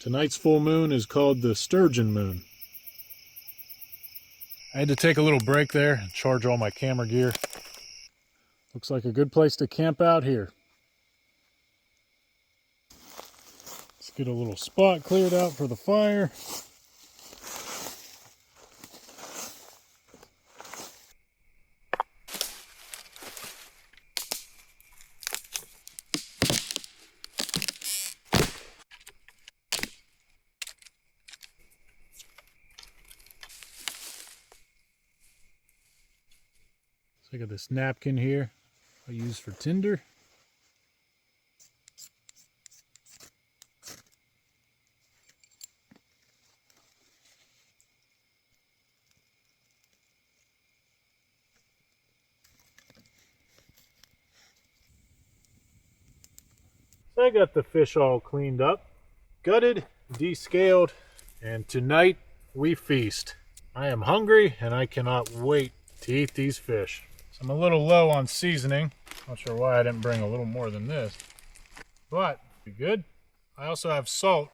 Tonight's full moon is called the Sturgeon Moon. I had to take a little break there and charge all my camera gear. Looks like a good place to camp out here. Let's get a little spot cleared out for the fire. So I got this napkin here I use for tinder. So I got the fish all cleaned up, gutted, descaled, and tonight we feast. I am hungry and I cannot wait to eat these fish. So I'm a little low on seasoning. Not sure why I didn't bring a little more than this, but be good. I also have salt